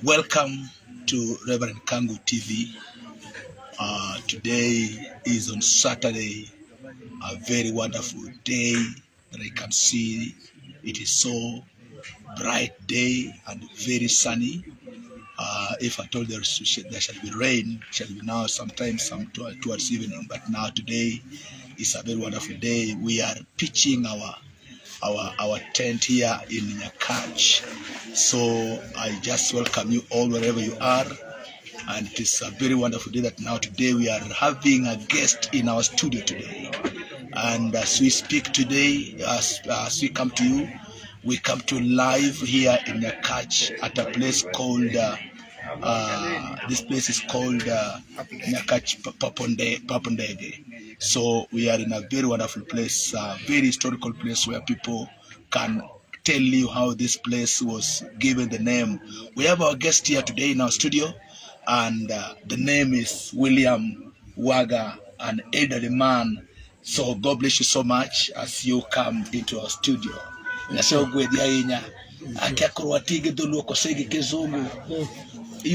Welcome to Reverend Kangu TV. Today is on Saturday, a very wonderful day that I can see. It is so bright day and very sunny. If I told there shall be rain, shall be now sometimes towards evening, but now today is a very wonderful day. We are pitching our tent here in Nyakach. So I just welcome you all wherever you are, and it is a very wonderful day that now today we are having a guest in our studio today. And as we speak today, as we come to you, we come to live here in Nyakach at a place called this place is called Nyakach Papondege. So we are in a very wonderful place, a very historical place where people can tell you how this place was given the name. We have our guest here today in our studio, and the name is William Waga, an elderly man. So God bless you so much as you come into our studio. You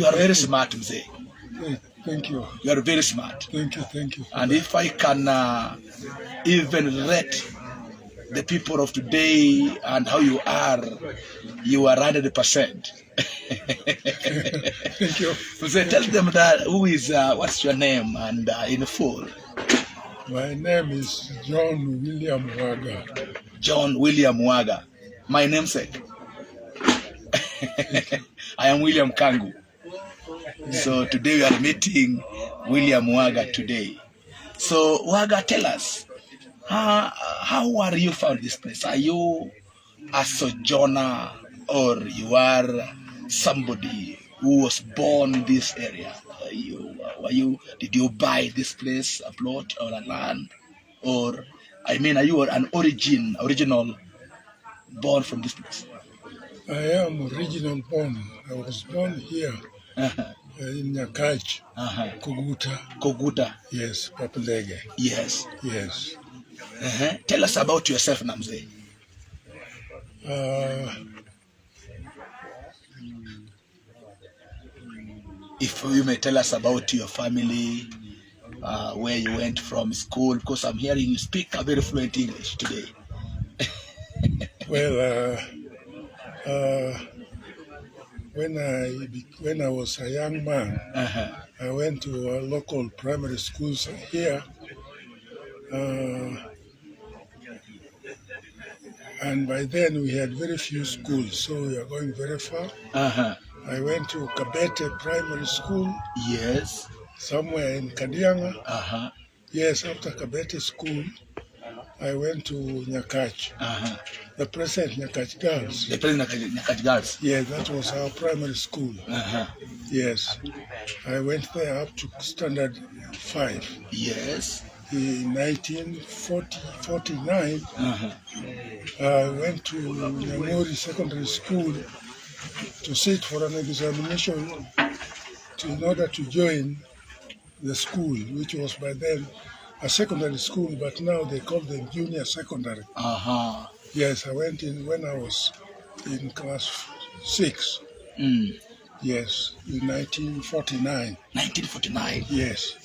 are very smart, Mzee. Thank you. You are very smart. Thank you. And if I can even rate the people of today and how you are 100%. Thank you. So tell them that what's your name and in full. My name is John William Waga. John William Waga. My namesake. I am William Kangu. So today we are meeting William Waga today. So Waga, tell us, how are you found this place? Are you a sojourner or you are somebody who was born in this area? Did you buy this place, a plot or a land? Or, are you an original born from this place? I am original born. I was born here in Nyakach, Koguta. Yes, Papondege. Yes. Yes. Tell us about yourself, Mzee. If you may tell us about your family, where you went from school, because I'm hearing you speak a very fluent English today. Well, when I was a young man, I went to a local primary schools here, and by then we had very few schools, so we are going very far. I went to Kabete Primary School. Yes. Somewhere in Kadianga. Yes, after Kabete School, I went to Nyakach. The present Nyakach Girls. The present Nyakach Girls. Yes, that was our primary school. Yes. I went there up to standard 5. Yes. In 1949, I went to Nyamori Secondary School to sit for an examination in order to join the school, which was by then a secondary school, but now they call them junior secondary. Yes, I went in when I was in class 6. Yes, in 1949. 1949? Yes.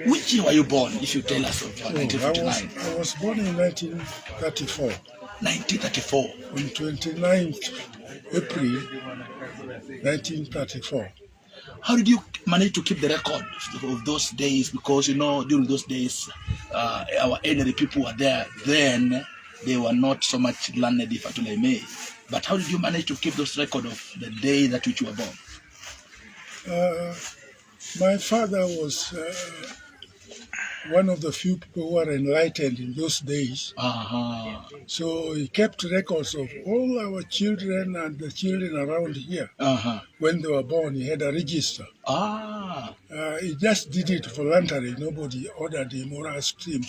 Which year were you born, if you tell us of 1949? I was born in 1934. 1934? On 29th April 1934. How did you manage to keep the record of those days? Because, during those days, our elderly people were there. Then they were not so much learned, if at all I may. But how did you manage to keep those record of the day that which you were born? My father was one of the few people who were enlightened in those days. So he kept records of all our children and the children around here. When they were born, he had a register. He just did it voluntarily. Nobody ordered him or asked him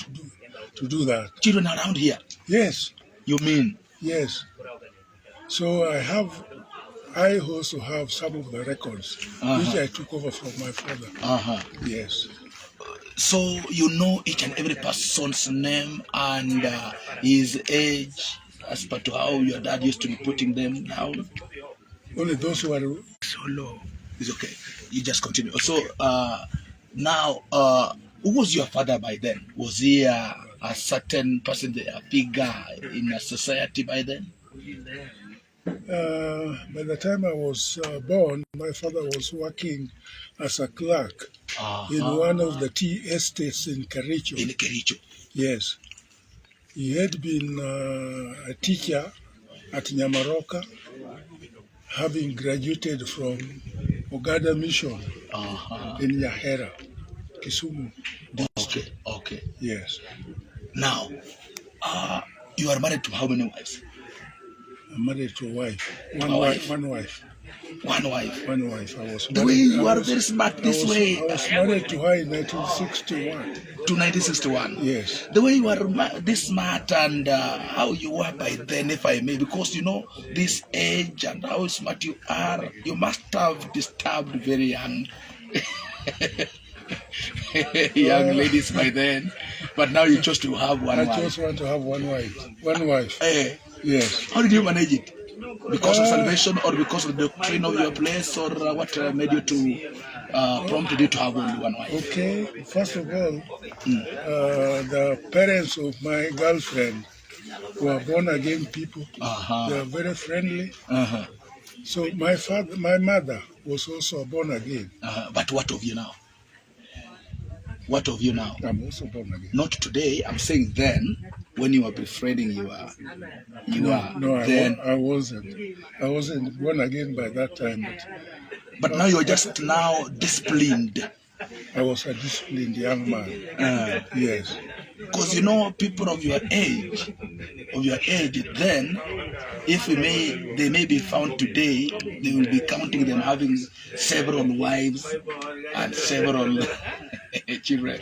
to do that. Children around here? Yes. You mean? Yes. So I also have some of the records, which I took over from my father. Yes. So you know each and every person's name and his age, as per to how your dad used to be putting them down? Only those who are don't know. It's okay. You just continue. So now, who was your father by then? Was he a certain person, a figure in a society by then? By the time I was born, my father was working as a clerk in one of the tea estates in Kericho. In Kericho. Yes. He had been a teacher at Nyamaroka, having graduated from Ogada Mission in Nyahera, Kisumu district. Okay. Yes. Now, you are married to how many wives? I'm married to a wife. One wife. One wife. I was married. The way you are very smart this way. I was married to her in 1961. To 1961? Yes. The way you are this smart and how you were by then, if I may, because you know this age and how smart you are, you must have disturbed very young young ladies by then. But now you chose to have one wife. I just want to have one wife. One wife. Yes. How did you manage it? Because of salvation or because of the doctrine of your place, or what made you to prompted you to have only one wife? Okay, first of all, the parents of my girlfriend were born again people. They are very friendly. So my mother was also born again. But what of you now? What of you now? I'm also born again. Not today. I'm saying then, when you were befriending, you were. Then I wasn't. I wasn't born again by that time. But now you're just now disciplined. I was a disciplined young man. Yes. Because you know, people of your age then, if they may be found today, they will be counting them having several wives and several children.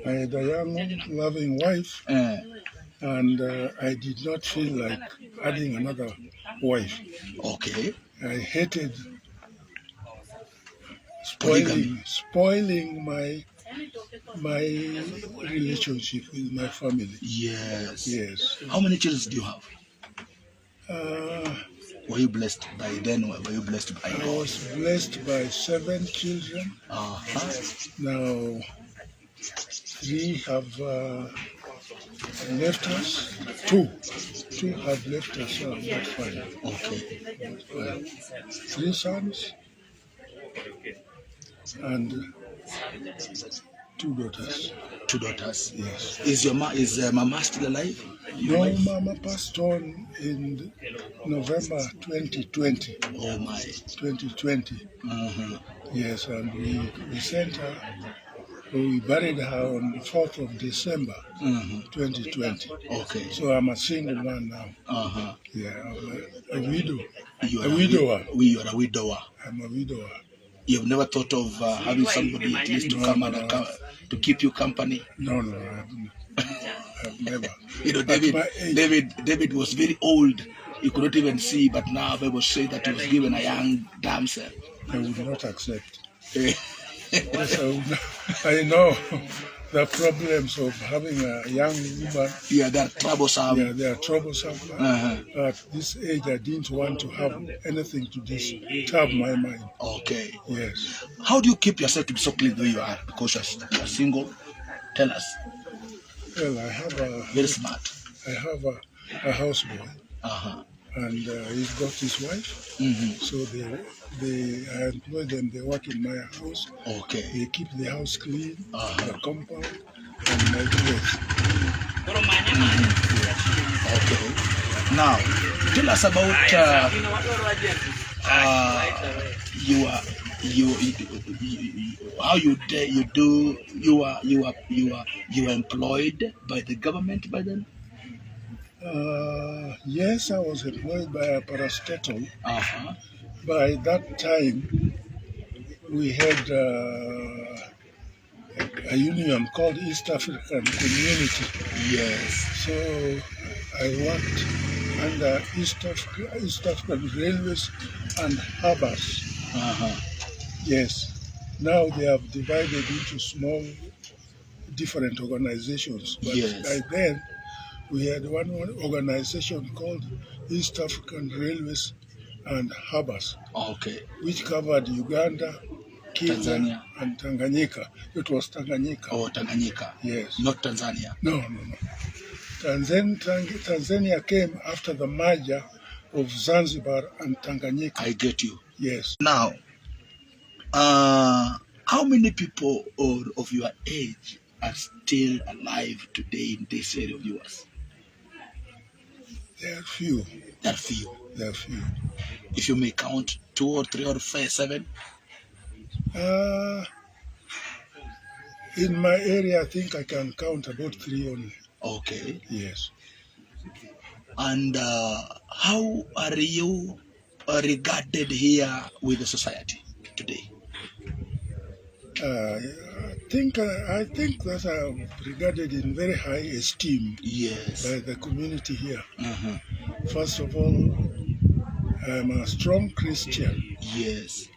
I had a young, loving wife, and I did not feel like adding another wife. Okay. I hated spoiling my relationship with my family. Yes. Yes. How many children do you have? Were you blessed by then, or were you blessed by God? I was blessed by 7 children. Now 3 have left us. 2 have left us. So I'm not fine. Okay. 3 sons and 2 daughters. 2 daughters. Yes. Is Mama still alive? No, Mama passed on in November 2020. Oh my. 2020. Yes, and we sent her. We buried her on the 4th of December 2020. Okay. So I'm a single man now. Yeah, I'm a widow. You are a widower. You are a widower. I'm a widower. You've never thought of having somebody at least to come and to keep you company? No, I've never. You know, David was very old. You could not even see, but now Bible says that he was given a young damsel. I would not accept. Yes, I know the problems of having a young woman. Yeah, they're troublesome. Yeah, they are troublesome. At this age, I didn't want to have anything to disturb my mind. Okay. Yes. How do you keep yourself to be so clean the way you are? Because you're single. Tell us. Well, I have a... Very smart. I have a houseboy. And he's got his wife. So I employ them. They work in my house. Okay. They keep the house clean, the compound, and my place. Okay. Now, tell us about how you are employed by the government by then? Yes, I was employed by a parastatal. By that time, we had a union called East African Community. Yes. So I worked under East African Railways and Harbors. Yes. Now they have divided into small, different organizations. But by then, we had one organization called East African Railways and harbors, Okay. which covered Uganda, Kenya, Tanzania. and Tanganyika. It was Tanganyika. Oh, Tanganyika. Yes. Not Tanzania. No. Tanzania came after the merger of Zanzibar and Tanganyika. I get you. Yes. Now, how many people of your age are still alive today in this area of yours? There are few. There are few. There are few. If you may count 2 or 3 or 5, 7. In my area, I think I can count about 3 only. Okay. Yes. And how are you regarded here with the society today? I think that I'm regarded in very high esteem Yes. by the community here. Uh-huh. First of all, I'm a strong Christian. Yes.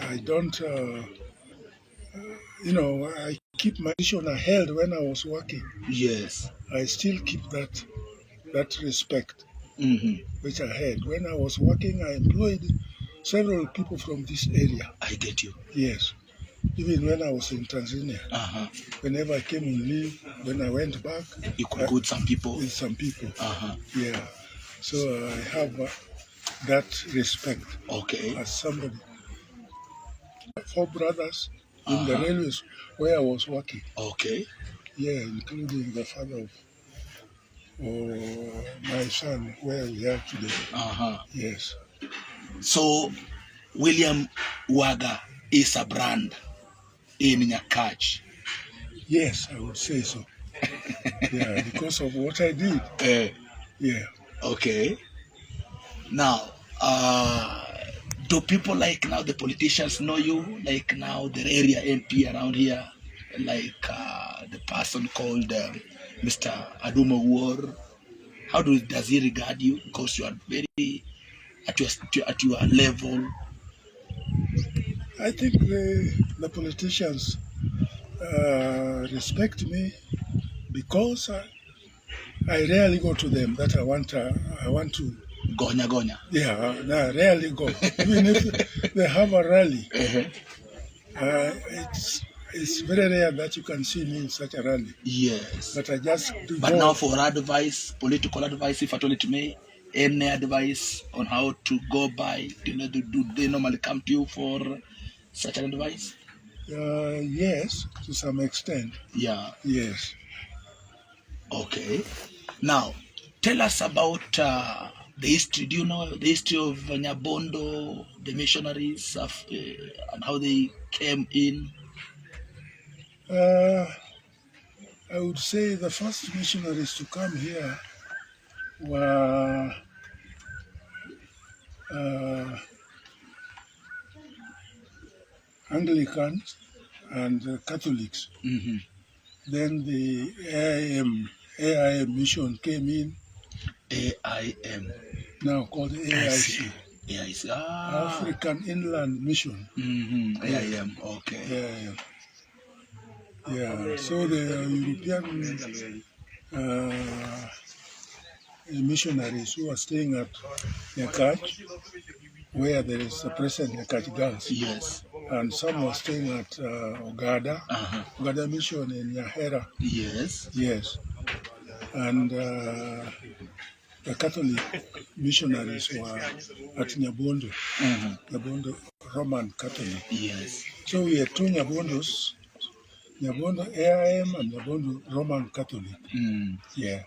I don't, I keep my position I held when I was working. Yes. I still keep that respect Mm-hmm. which I had. When I was working, I employed several people from this area. I get you. Yes. Even when I was in Tanzania. Uh-huh. Whenever I came on leave, when I went back, You could go with some people. With some people. Uh-huh. Yeah. So I have that respect. Okay. As somebody. 4 brothers in the railways where I was working. Okay. Yeah, including the father of my son, where we are today. Uh-huh. Yes. So, William Waga is a brand in Nyakach. Yes, I would say so. Yeah, because of what I did. Yeah. Okay. Now, do people like now the politicians know you? Like now the area MP around here, like the person called Mr. Aduma War. How does he regard you? Because you are very at your level. I think the politicians respect me because I rarely go to them. That I want to. Gonya. Yeah, no, I rarely go. Even if they have a rally, it's very rare that you can see me in such a rally. Yes. But I just do. But now for advice, political advice, if at all it may, any advice on how to go by, do they normally come to you for such an advice? Yes, to some extent. Yeah. Yes. Okay. Now, tell us about the history. Do you know the history of Nyabondo, the missionaries, and how they came in? I would say the first missionaries to come here were Anglicans and Catholics. Mm-hmm. Then the AIM mission came in. AIM. Now called AIC. AIC. African Inland Mission. Mm-hmm. AIM. Okay. Yeah. So the European missionaries who are staying at Nyakach, where there is the present Nyakach Girls. Yes. And some were staying at Ogada, Ogada Mission in Nyahera. Yes. Yes. And the Catholic missionaries were at Nyabondo, Nyabondo Roman Catholic. Yes. So we had 2 Nyabondos, Nyabondo AIM and Nyabondo Roman Catholic. Yeah.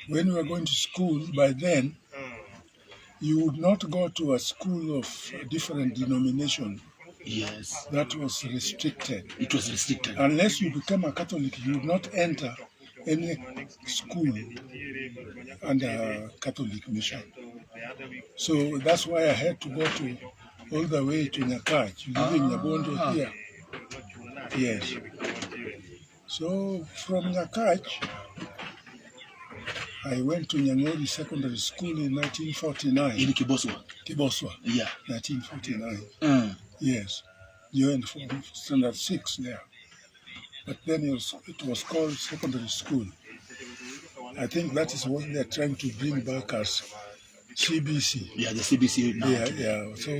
When we were going to school, by then, you would not go to a school of different denomination. Yes. That was restricted. It was restricted. Unless you become a Catholic, you would not enter any school under Catholic mission. So that's why I had to go all the way to Nyakach, leaving Nyabondo here. Yes. So from Nyakach, I went to Nyang'ori Secondary School in 1949. In Kiboswa? Kiboswa. Yeah. 1949. Yes. Joined from standard 6 there. But then it was called secondary school. I think that is what they're trying to bring back as CBC. Yeah, the CBC now. Yeah. So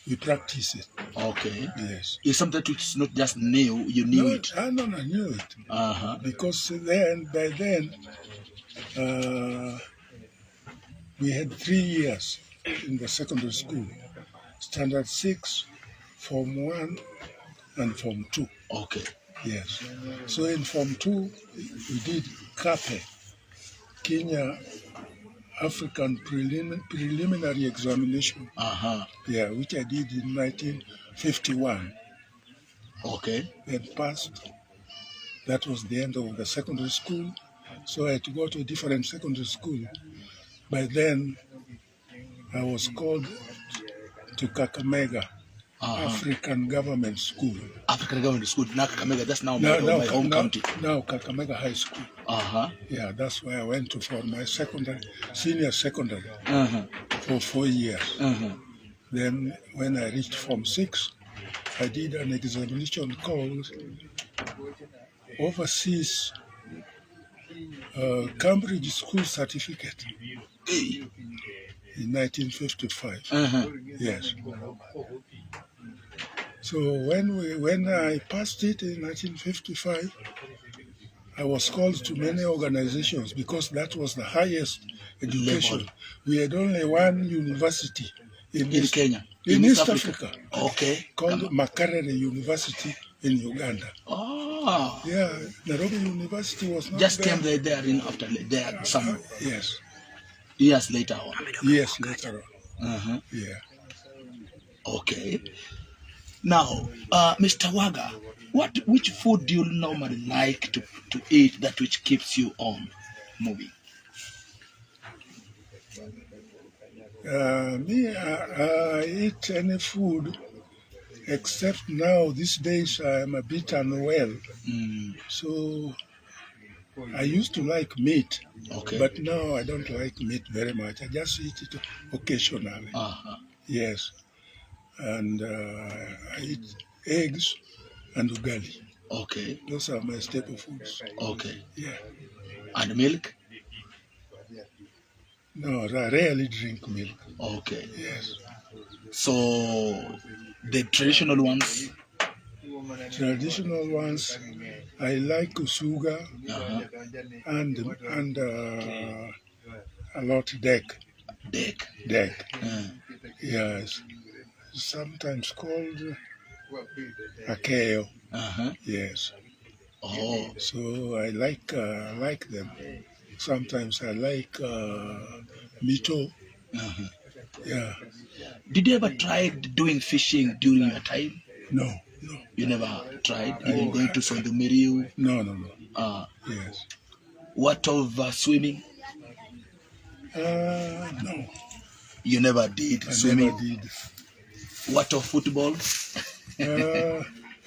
we practice it. Okay. Yes. It's something which is not just new, you knew it. I knew it. Because by then, we had 3 years in the secondary school. Standard 6, Form 1, and Form 2. Okay. Yes. So in Form 2, we did CAPE, Kenya African Preliminary Examination. Yeah, which I did in 1951. Okay. And passed. That was the end of the secondary school. So I had to go to a different secondary school. By then, I was called to Kakamega, African Government School. African Government School, now Kakamega, that's now my home county. Now Kakamega High School. Yeah, that's where I went to for my senior secondary for 4 years. Then when I reached Form 6, I did an examination called Overseas Cambridge School Certificate in 1955. Yes. So when I passed it in 1955, I was called to many organizations because that was the highest education. Level. We had only one university in Kenya, in East Africa. Okay. Called Makerere University in Uganda. Oh. Yeah, Nairobi University was not just there. Came there in after there some yes. Years later on. Yes, later on. Yeah. Okay. Now, Mr. Waga, which food do you normally like to eat that which keeps you on moving? I eat any food except now these days I am a bit unwell. So I used to like meat, but now I don't like meat very much. I just eat it occasionally. Yes. And I eat eggs and ugali. Okay. Those are my staple foods. Okay. Yeah. And milk? No, I rarely drink milk. Okay. Yes. So the traditional ones? Traditional ones, I like usuga and a lot deck. Deck. Yes. Sometimes called akeo. Yes. Oh. So I like them. Sometimes I like mito. Yeah. Did you ever try doing fishing during your time? No. You never tried? Even going to Sondomiriu? No. Yes. What of swimming? No. You never did swimming? Never did. What of football?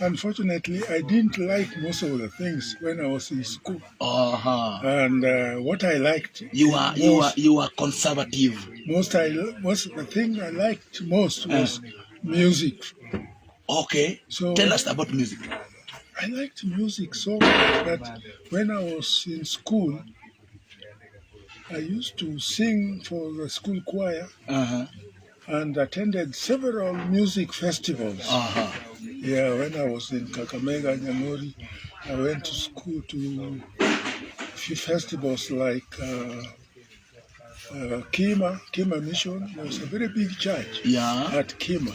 Unfortunately, I didn't like most of the things when I was in school. And what I liked, you are conservative. Most of the thing I liked most was music. Okay. So tell us about music. I liked music so much that when I was in school, I used to sing for the school choir and attended several music festivals. Yeah, when I was in Kakamega, Nyamori, I went to school to a few festivals like Kima Mission. There was a very big church at Kima.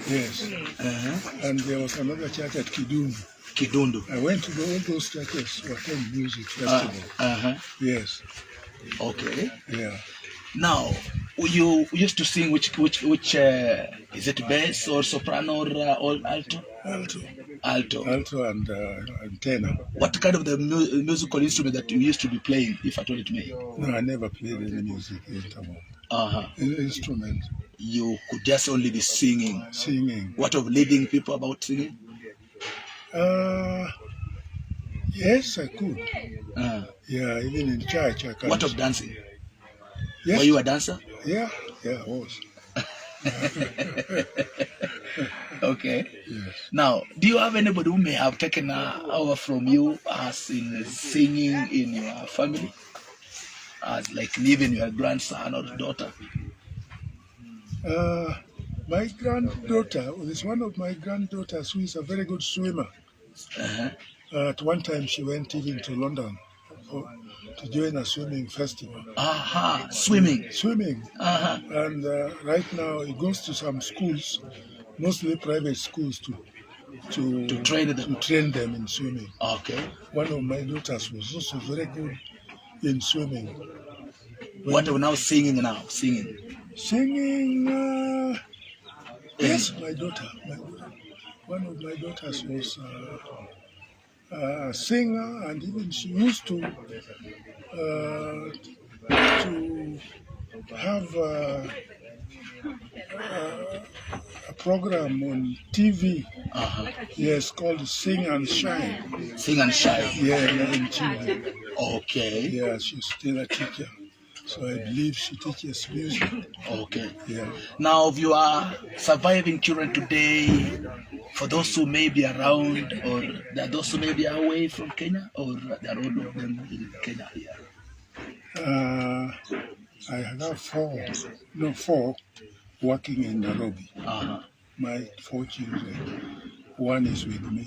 Yes. And there was another church at Kidundu. I went to all those churches to attend music festivals. Yes. Okay. Yeah. Now, you used to sing which is it bass or soprano or alto? Alto and tenor. What kind of the musical instrument that you used to be playing, if I told it to me? No, I never played any music instrument. Any instrument. You could just only be singing. Singing. What of leading people about singing? Yes, I could. Yeah, even in church I can. What of dancing? Yes. Were you a dancer? Yeah, I was. Okay. Yes. Now, do you have anybody who may have taken over from you as in singing in your family? As like even your grandson or daughter? My granddaughter, there's one of my granddaughters who is a very good swimmer. Uh-huh. At one time, she went even to London to join a swimming festival. Aha, swimming. Swimming. Uh-huh. And right now, he goes to some schools, mostly private schools, To train them. to train them in swimming. Okay. One of my daughters was also very good in swimming. What are we now singing now? Singing. Singing, yes, my daughter. One of my daughters was a singer, and even she used to have a program on TV. Uh-huh. Yes, called Sing and Shine. Sing and shine. Yeah, in TV. Okay. Yeah, she's still a teacher. So I believe she teaches music. Okay. Yeah. Now, if you are surviving children today, for those who may be around, or there are those who may be away from Kenya, or there are all of them in Kenya here? I have four working in Nairobi. Uh-huh. My 4 children. One is with me.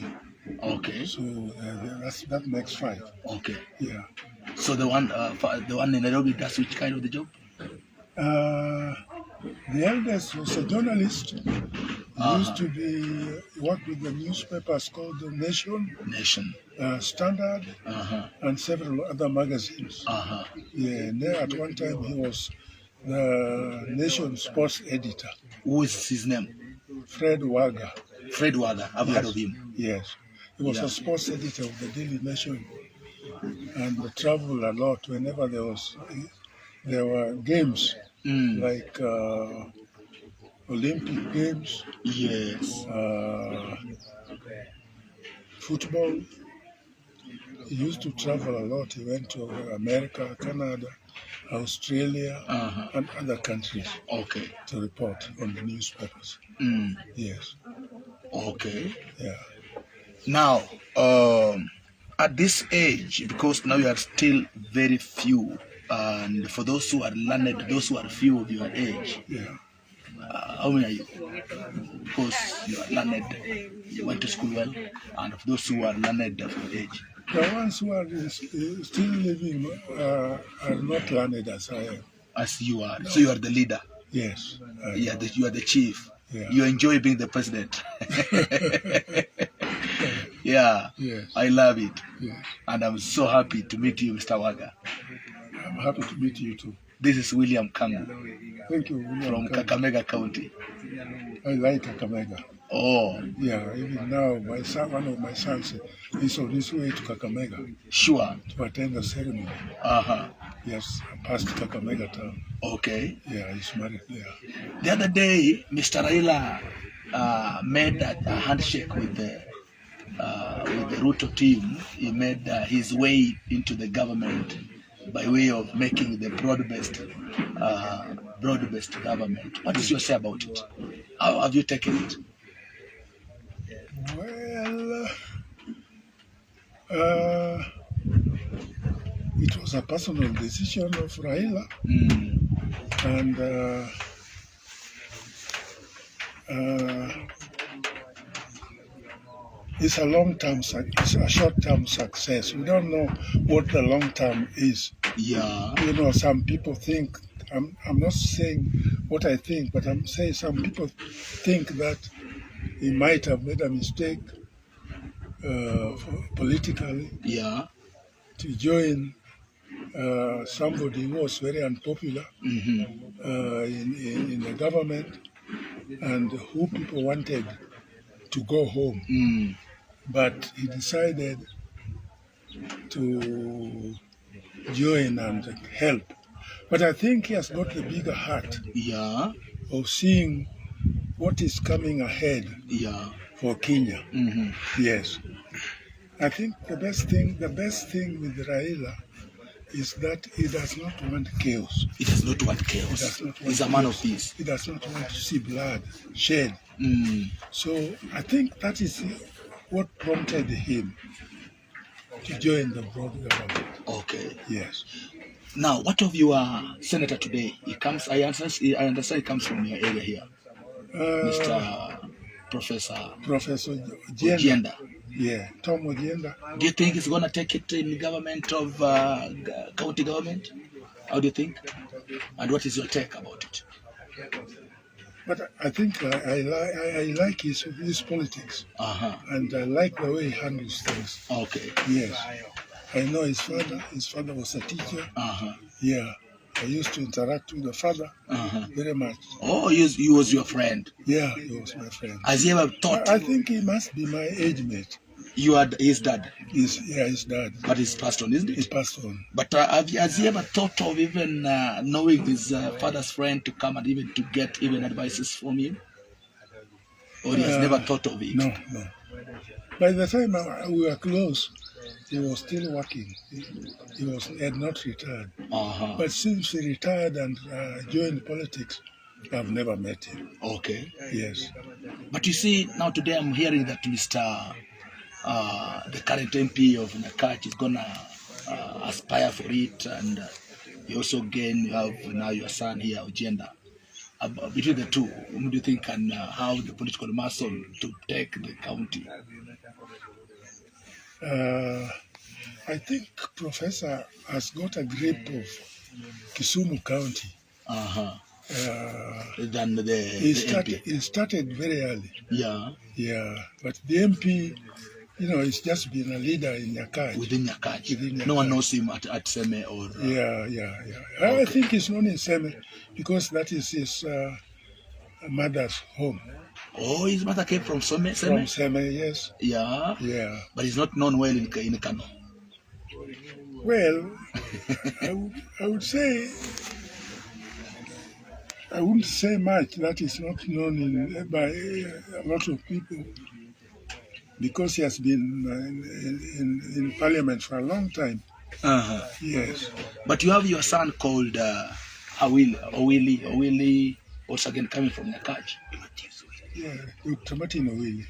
Okay. So that makes 5. Okay. Yeah. So the one in Nairobi does which kind of the job? The eldest was a journalist. He used to work with the newspapers called The Nation. Standard, and several other magazines. Uh-huh. Yeah, and there at one time he was the Nation sports editor. Who is his name? Fred Waga. Fred Waga. I've heard of him. Yes. He was a sports editor of the Daily Nation and traveled a lot whenever there were games like Olympic Games. Yes. Football. He used to travel a lot. He went to America, Canada, Australia, and other countries. Okay. To report on the newspapers. Yes. Okay. Yeah. Now, at this age, because now you are still very few, and for those who are learned, those who are few of your age, how many are you? Because you are learned, you went to school well, and of those who are learned of your age. The ones who are still living are not learned as I am. As you are. So you are the leader. Yes. You are the chief. Yeah. You enjoy being the president. Yeah. Yes. I love it. Yes. And I'm so happy to meet you, Mr. Waga. I'm happy to meet you too. This is William Kangu. Thank you, William. From Kakamega County. I like Kakamega. Oh. Yeah, even now, one of my sons is on his way to Kakamega. Sure. To attend the ceremony. Yes, past Kakamega town. Okay. Yeah, he's married there. The other day, Mr. Raila made a handshake with the Ruto team. He made his way into the government by way of making the broad-based government. What is your say about it? How have you taken it? Well, it was a personal decision of Raila, and it's a short-term success. We don't know what the long-term is. Yeah. You know, some people think, I'm not saying what I think, but I'm saying some people think that he might have made a mistake politically. Yeah. To join somebody who was very unpopular in the government and who people wanted to go home. But he decided to join and help. But I think he has got the bigger heart of seeing what is coming ahead for Kenya. Yes. I think the best thing with Raila is that he does not want chaos. He does not want He chaos. does not want He's a man of chaos. peace. He does not want to see blood shed. Mm. So I think that is what prompted him to join the broad government. Okay. Yes. Now, what of your senator today? He comes. I understand he comes from your area here, Mr. Professor Professor Ogienda. Yeah, Tom Ogienda. Do you think he's going to take it in government of county government? How do you think? And what is your take about it? But I think I like his politics, and I like the way he handles things. Okay. Yes. I know his father. His father was a teacher. Yeah. I used to interact with the father very much. Oh, he was your friend? Yeah, he was my friend. Has he ever thought? I think he must be my age mate. You are his dad? His dad. But he's passed on, isn't it? He passed on. But has he ever thought of even knowing his father's friend to come and even to get even advices from him? Or he has never thought of it? No. By the time we were close, he was still working. He had not retired. But since he retired and joined politics, I've never met him. Okay. Yes. But you see, now today I'm hearing that Mr. The current MP of Nyakach is going to aspire for it, and you also you have now your son here, Ogienda. Between the two, whom do you think can have the political muscle to take the county? I think Professor has got a grip of Kisumu County. Than the MP. He started very early. Yeah. But the MP, he's just been a leader in Nyakach. Within Nyakach. No one knows him at Seme or... Yeah. Okay. I think he's known in Seme because that is his mother's home. Oh, his mother came from Seme? From Seme, yes. Yeah. But he's not known well in Kano. Well, I would say... I wouldn't say much that is not known by a lot of people because he has been in Parliament for a long time. Yes. But you have your son called Owili, also again coming from Nyakach. Yeah, Dr. Martin Owili.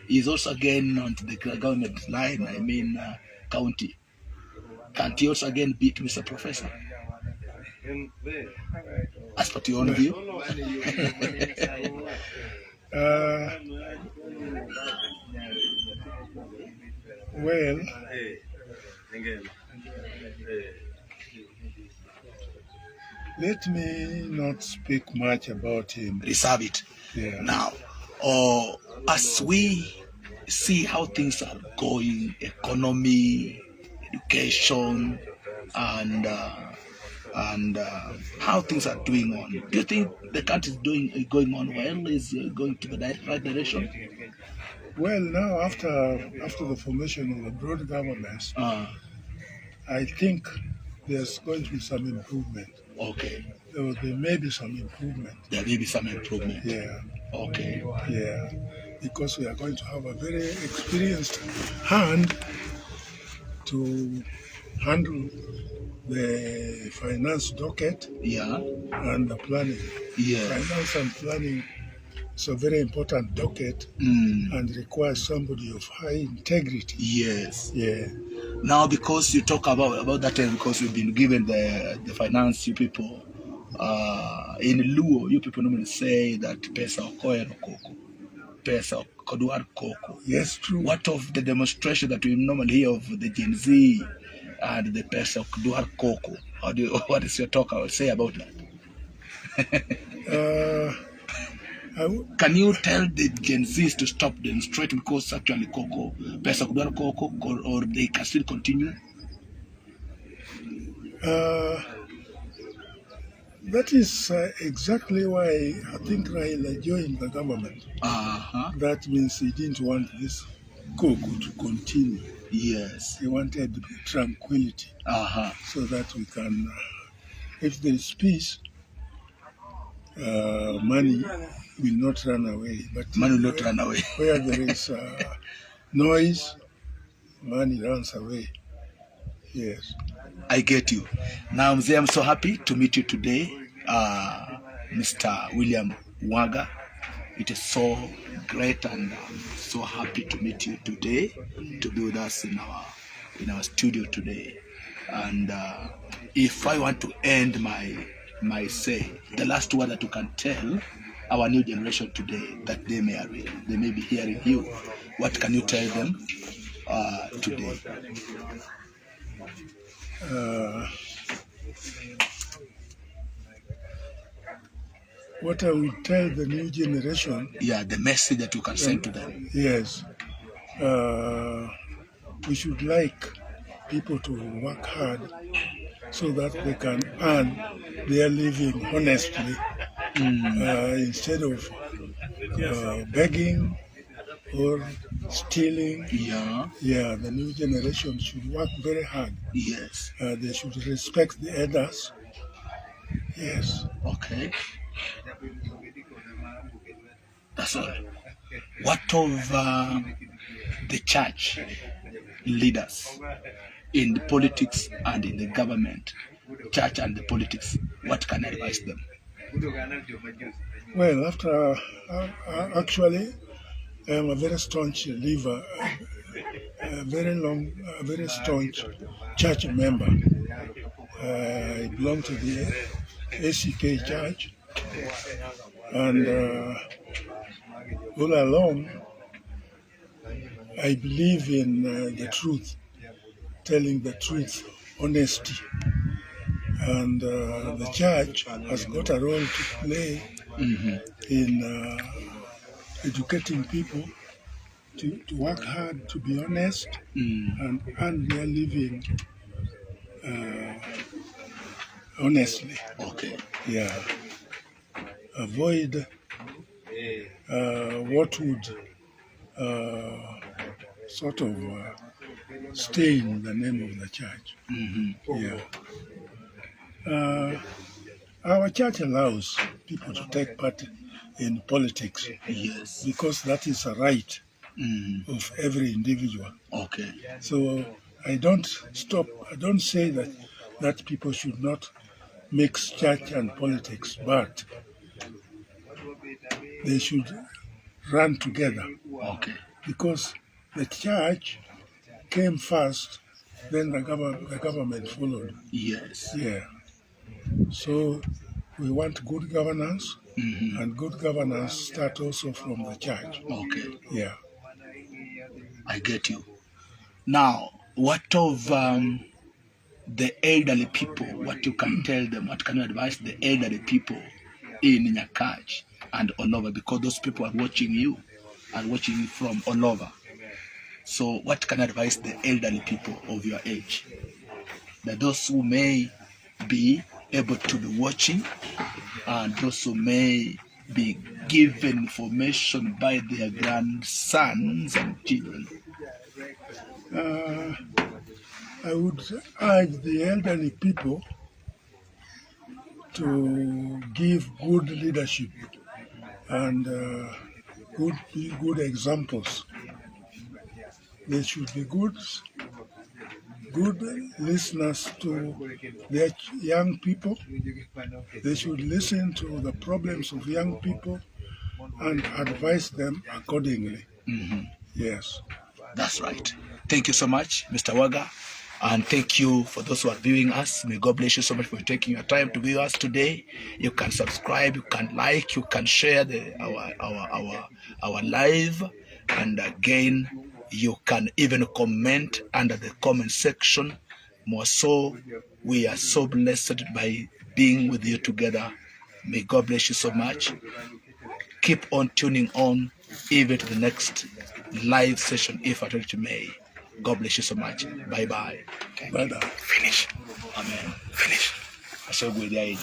He's also again on the government line, county. Can't he also again beat Mr. Professor? As per your own view? Well, let me not speak much about him. Reserve it. Yeah. Now, as we see how things are going, economy, education, and how things are doing on. Do you think the country is going on well? Is going to the right direction? Well, now after the formation of the broad government, I think there's going to be some improvement. Okay. There may be some improvement. There may be some improvement. Yeah. Okay. Yeah. Because we are going to have a very experienced hand to handle the finance docket and the planning. Finance and planning is a very important docket and requires somebody of high integrity. Yes. Yeah. Now, because you talk about that, because you've been given the finance, you people, in Luo, you people normally say that pesa okoe no koko, pesa koduar koko. Yes, true. What of the demonstration that we normally hear of the Gen Z and the pesa koduar koko? What is your talk say about that? Can you tell the Gen Zs to stop demonstrating because actually Coco, pesa kuduar Coco, or they can still continue? That is exactly why I think Raila joined the government. That means he didn't want this Coco to continue. Yes. He wanted tranquility so that we can, if there is peace, money will not run away. But money will not run away. Where there is noise, money runs away. Yes. I get you. Now, Mzee, I'm so happy to meet you today, Mr. William Waga. It is so great, and I'm so happy to meet you today, to be with us in our studio today. And if I want to end my say, the last word that you can tell our new generation today, that they may be hearing you, what can you tell them today? What I will tell the new generation. Yeah, the message that you can send to them. Yes. We should like people to work hard so that they can earn their living honestly, instead of begging or stealing. Yeah, The new generation should work very hard. yes. They should respect the elders. Yes. Okay. That's all. What of the church leaders in the politics and in the government, church and the politics, what can I advise them? Well, actually, I am a very staunch believer, a very staunch church member. I belong to the ACK Church, and all along, I believe in the truth, telling the truth, honesty, and the church has got a role to play in educating people to work hard, to be honest, and earn their living honestly. Okay. Yeah. Avoid what would sort of stain the name of the church. Yeah. Our church allows people to take part in politics. Yes. Because that is a right of every individual. Okay. So I don't say that people should not mix church and politics, but they should run together. Okay. Because the church came first, then the government followed. Yes. Yeah. So we want good governance, and good governance starts also from the church. Okay. Yeah. I get you. Now, what of the elderly people? What you can tell them? What can you advise the elderly people in Nyakach and all over? Because those people are watching you from all over. So what can you advise the elderly people of your age? That those who may be able to be watching, and those who may be given information by their grandsons and children. I would urge the elderly people to give good leadership and good examples. They should be good listeners to their young people. They should listen to the problems of young people and advise them accordingly. Yes. That's right. Thank you so much, Mr. Waga. And thank you for those who are viewing us. May God bless you so much for taking your time to view us today. You can subscribe, you can like, you can share our live, and again, you can even comment under the comment section. More so, we are so blessed by being with you together. May God bless you so much. Keep on tuning on even to the next live session, if at all it may. God bless you so much. Bye-bye. Bye-bye. Finish. Amen. Finish. I shall go there.